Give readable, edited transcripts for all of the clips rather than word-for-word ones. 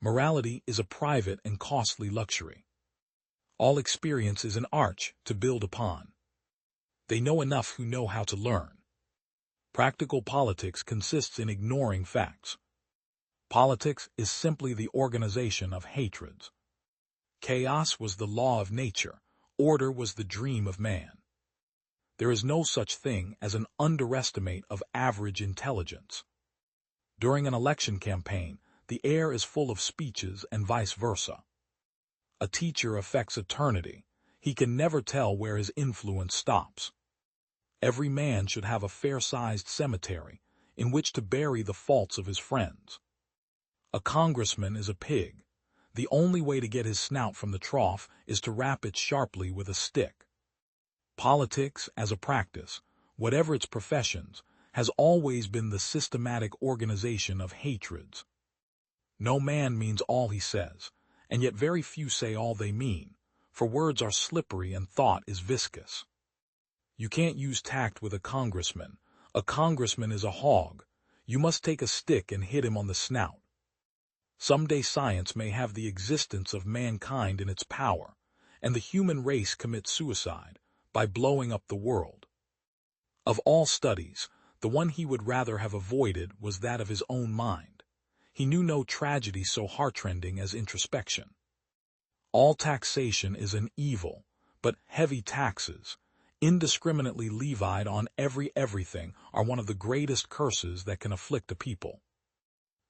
Morality is a private and costly luxury. All experience is an arch to build upon. They know enough who know how to learn. Practical politics consists in ignoring facts. Politics is simply the organization of hatreds. Chaos was the law of nature. Order was the dream of man. There is no such thing as an underestimate of average intelligence. During an election campaign, the air is full of speeches and vice versa. A teacher affects eternity. He can never tell where his influence stops. Every man should have a fair-sized cemetery in which to bury the faults of his friends. A congressman is a pig. The only way to get his snout from the trough is to rap it sharply with a stick. Politics, as a practice, whatever its professions, has always been the systematic organization of hatreds. No man means all he says, and yet very few say all they mean, for words are slippery and thought is viscous. You can't use tact with a congressman. A congressman is a hog. You must take a stick and hit him on the snout. Someday science may have the existence of mankind in its power, and the human race commit suicide by blowing up the world. Of all studies, the one he would rather have avoided was that of his own mind. He knew no tragedy so heartrending as introspection. All taxation is an evil, but heavy taxes, indiscriminately levied on everything, are one of the greatest curses that can afflict a people.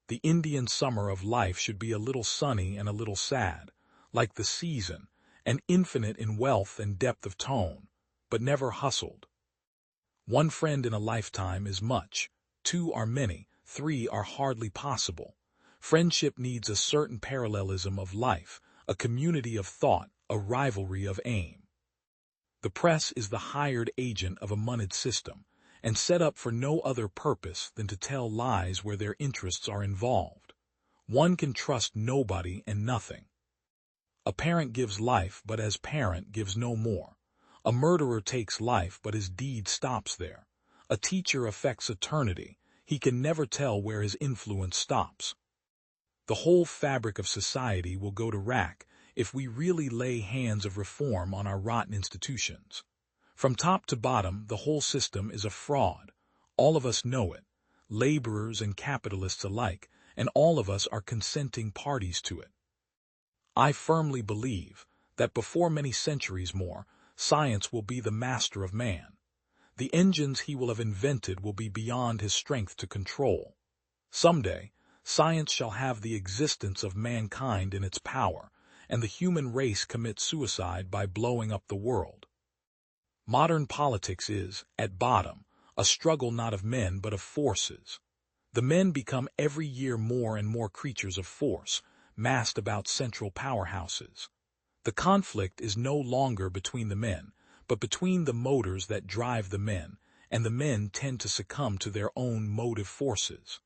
The Indian summer of life should be a little sunny and a little sad, like the season, and infinite in wealth and depth of tone, but never hustled. One friend in a lifetime is much, 2 are many, 3 are hardly possible. Friendship needs a certain parallelism of life, a community of thought, a rivalry of aim. The press is the hired agent of a moneyed system, and set up for no other purpose than to tell lies where their interests are involved. One can trust nobody and nothing. A parent gives life, but as parent gives no more. A murderer takes life, but his deed stops there. A teacher affects eternity. He can never tell where his influence stops. The whole fabric of society will go to wrack if we really lay hands of reform on our rotten institutions. From top to bottom, the whole system is a fraud. All of us know it, laborers and capitalists alike, and all of us are consenting parties to it. I firmly believe that before many centuries more, science will be the master of man. The engines he will have invented will be beyond his strength to control. Someday, science shall have the existence of mankind in its power, and the human race commit suicide by blowing up the world. Modern politics is, at bottom, a struggle not of men but of forces. The men become every year more and more creatures of force, massed about central powerhouses. The conflict is no longer between the men, but between the motors that drive the men, and the men tend to succumb to their own motive forces.